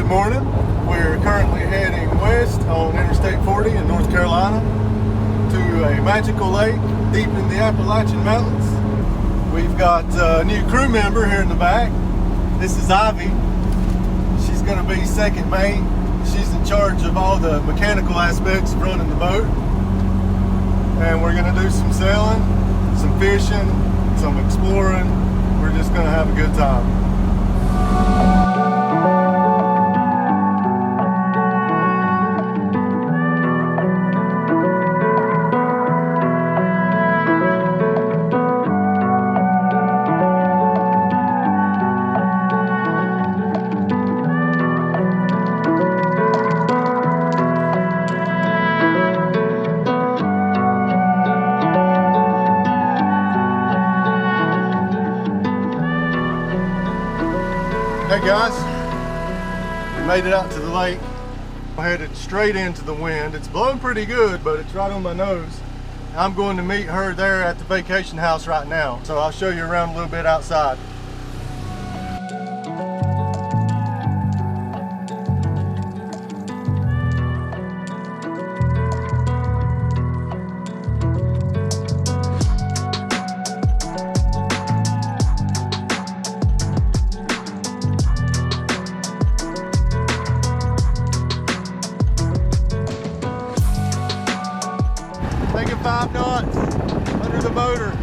morning. We're currently heading west on Interstate 40 in North Carolina to a magical lake deep in the Appalachian Mountains. We've got a new crew member here in the back. This is Ivy. She's going to be second mate. She's in charge of all the mechanical aspects of running the boat. And we're going to do some sailing, some fishing, some exploring. We're just going to have a good time. Hey guys, we made it out to the lake. I headed straight into the wind. It's blowing pretty good, but it's right on my nose. I'm going to meet her there at the vacation house right now. So I'll show you around a little bit outside. Making 5 knots under the motor.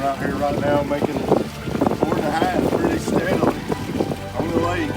Out here right now making 4.5 pretty steadily on the lake.